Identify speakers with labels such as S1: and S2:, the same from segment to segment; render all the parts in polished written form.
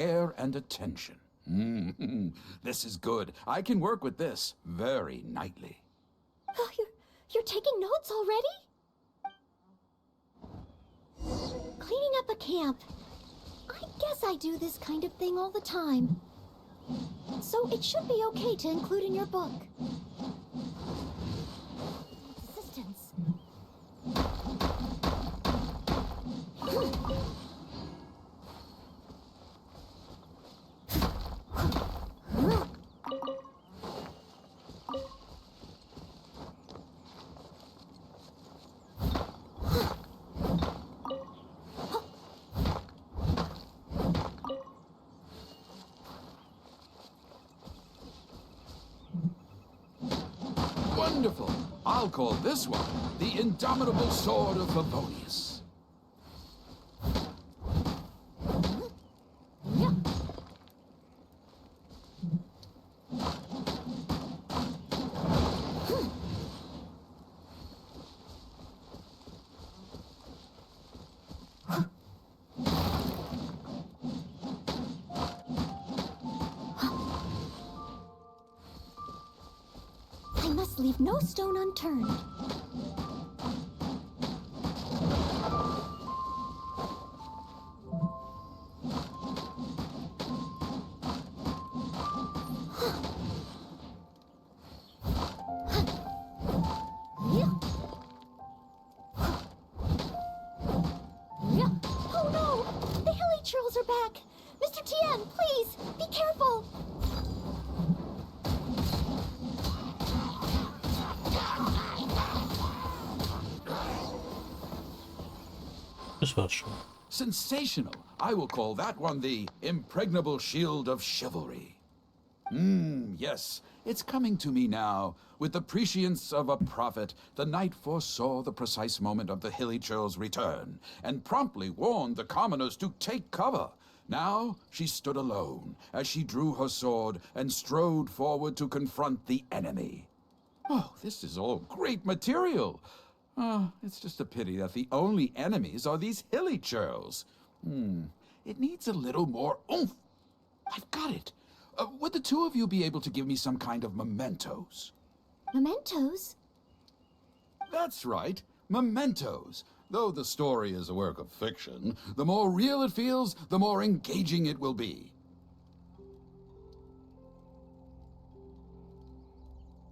S1: care and attention. This is good. I can work with this very nightly.
S2: Oh, you're taking notes already? Cleaning up a camp. I guess I do this kind of thing all the time. So it should be okay to include in your book. Assistance.
S1: Wonderful. I'll call this one the Indomitable Sword of Favonius.
S2: I must leave no stone unturned. Oh no! The hilly churls are back! Mr. Tien, please, be careful!
S3: Das war's schon.
S1: Sensational. I will call that one the Impregnable Shield of Chivalry. Yes, it's coming to me now. With the prescience of a prophet, the knight foresaw the precise moment of the hilly churl's return, and promptly warned the commoners to take cover. Now she stood alone, as she drew her sword and strode forward to confront the enemy. Oh, this is all great material. It's just a pity that the only enemies are these hilly churls. It needs a little more oomph. I've got it. Would the two of you be able to give me some kind of mementos?
S2: Mementos?
S1: That's right, mementos. Though the story is a work of fiction, the more real it feels, the more engaging it will be.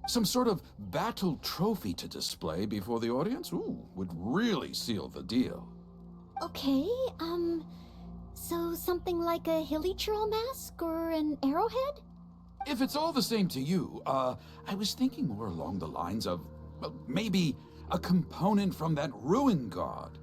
S1: Some sort of battle trophy to display before the audience? Would really seal the deal.
S2: Okay, so something like a hilly churl mask or an arrowhead?
S1: If it's all the same to you, I was thinking more along the lines of, well, maybe a component from that ruin god.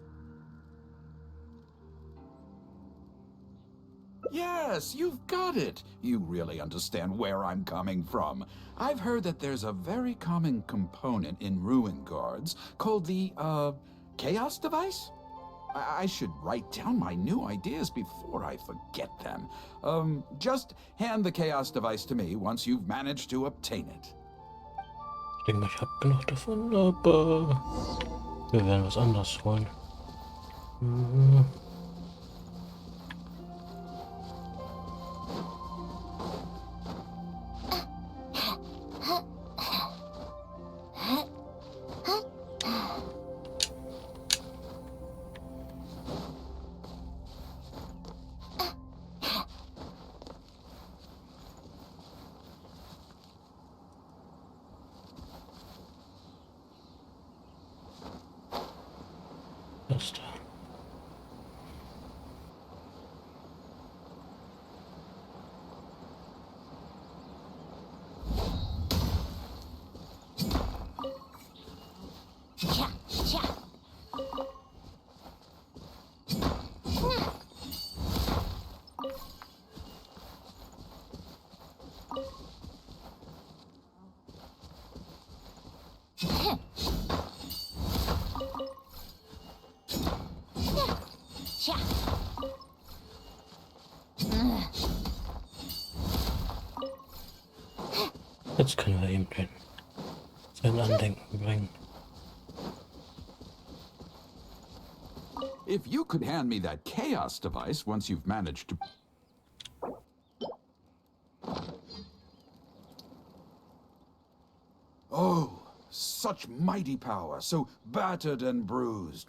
S1: Yes, you've got it. You really understand where I'm coming from. I've heard that there's a very common component in ruin guards called the, chaos device? I should write down my new ideas before I forget them. Just hand the chaos device to me once you've managed to obtain it.
S3: Ich denke mal, ich habe genug davon, aber wir werden was anderes holen. Das da. Jetzt können wir ihm sein Andenken bringen.
S1: If you could hand me that chaos device once you've managed to... such mighty power, so battered and bruised.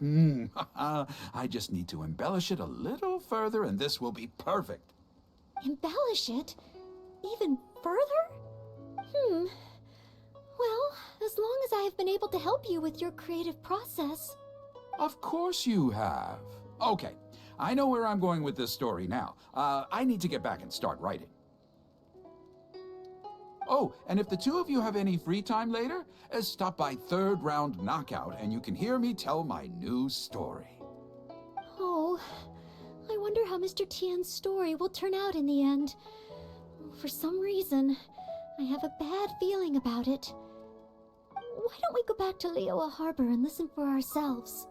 S1: I just need to embellish it a little further, and this will be perfect.
S2: Embellish it? Even further? Well, as long as I have been able to help you with your creative process.
S1: Of course you have. Okay, I know where I'm going with this story now. I need to get back and start writing. Oh, and if the two of you have any free time later, stop by Third Round Knockout and you can hear me tell my new story.
S2: Oh, I wonder how Mr. Tien's story will turn out in the end. For some reason, I have a bad feeling about it. Why don't we go back to Liyue Harbor and listen for ourselves?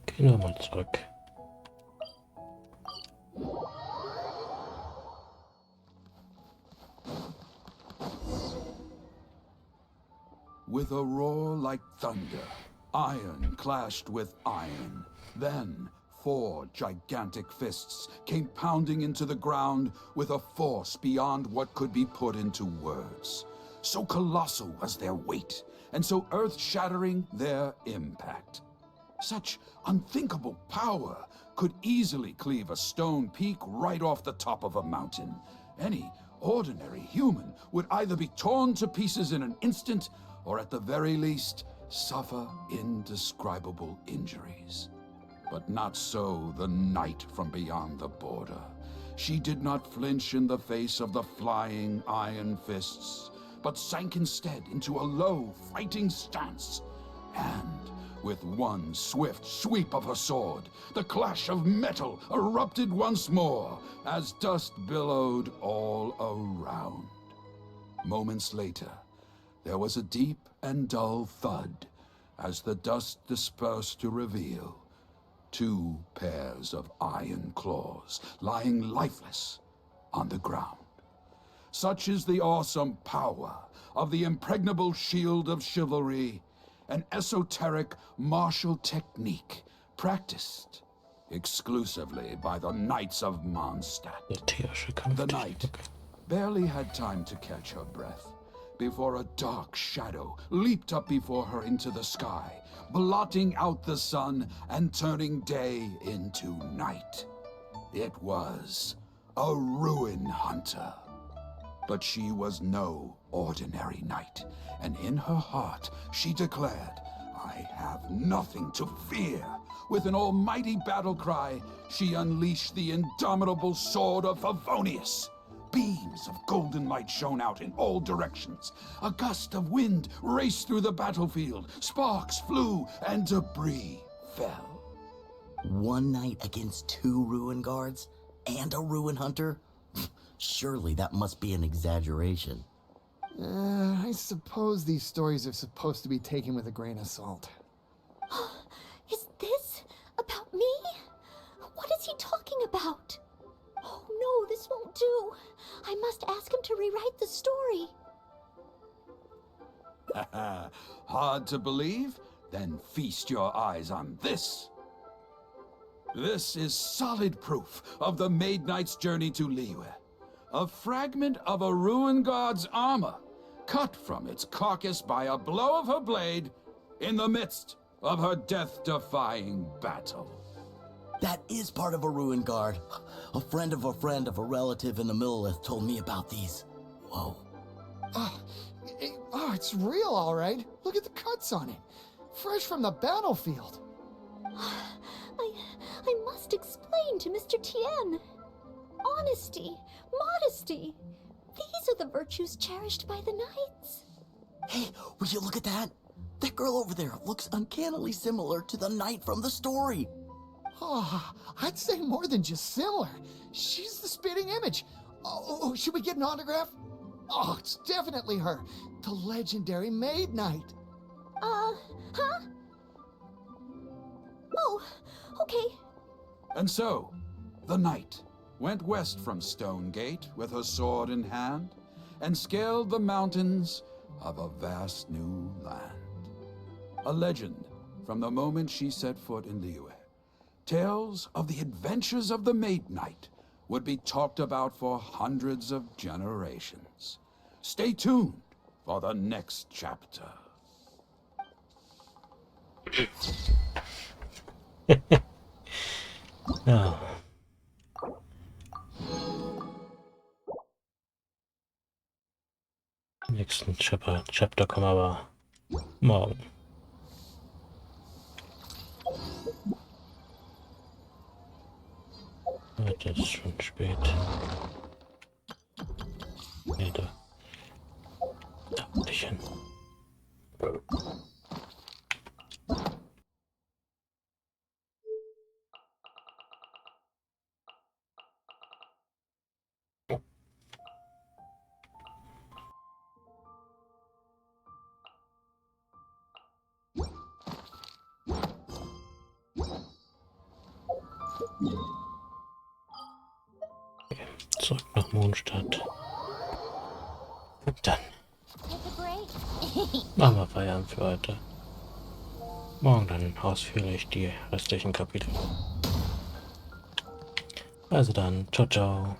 S3: Gehen wir mal zurück.
S1: With a roar like thunder, iron clashed with iron. Then 4 gigantic fists came pounding into the ground with a force beyond what could be put into words. So colossal was their weight, and so earth-shattering their impact. Such unthinkable power could easily cleave a stone peak right off the top of a mountain. Any ordinary human would either be torn to pieces in an instant, or at the very least, suffer indescribable injuries. But not so the knight from beyond the border. She did not flinch in the face of the flying iron fists, but sank instead into a low, fighting stance. And with one swift sweep of her sword, the clash of metal erupted once more as dust billowed all around. Moments later, there was a deep and dull thud as the dust dispersed to reveal 2 pairs of iron claws lying lifeless on the ground. Such is the awesome power of the impregnable shield of chivalry, an esoteric martial technique practiced exclusively by the Knights of Mondstadt. The knight barely had time to catch her breath before a dark shadow leaped up before her into the sky, blotting out the sun and turning day into night. It was a ruin hunter. But she was no ordinary knight, and in her heart she declared, "I have nothing to fear." With an almighty battle cry, she unleashed the indomitable sword of Favonius. Beams of golden light shone out in all directions. A gust of wind raced through the battlefield. Sparks flew and debris fell.
S4: One knight against 2 ruin guards and a ruin hunter? Surely that must be an exaggeration.
S5: I suppose these stories are supposed to be taken with a grain of salt.
S2: Is this about me? What is he talking about? Oh no, this won't do. I must ask him to rewrite the story.
S1: Hard to believe? Then feast your eyes on this. This is solid proof of the Maid Knight's journey to Liyue. A fragment of a ruin god's armor, cut from its carcass by a blow of her blade in the midst of her death-defying battle.
S4: That is part of a ruin guard. A friend of a relative in the Millelith told me about these. Whoa.
S5: It's real, all right. Look at the cuts on it. Fresh from the battlefield.
S2: I must explain to Mr. Tien. Honesty, modesty. These are the virtues cherished by the knights.
S4: Hey, will you look at that? That girl over there looks uncannily similar to the knight from the story.
S5: Oh, I'd say more than just similar. She's the spitting image. Oh, should we get an autograph? Oh, it's definitely her. The legendary Maid Knight.
S2: Huh? Oh, okay.
S1: And so, the knight went west from Stonegate with her sword in hand and scaled the mountains of a vast new land. A legend from the moment she set foot in Liyue. tales of the adventures of the Maid Knight would be talked about for hundreds of generations. Stay tuned for the next chapter.
S3: Ja. Im nächsten Chapter kommen wir aber morgen. Heute ist schon spät. Nee, da will ich hin. Zurück nach Mondstadt. Und dann machen wir Feierabend für heute. Morgen dann ausführlich die restlichen Kapitel. Also dann, ciao, ciao.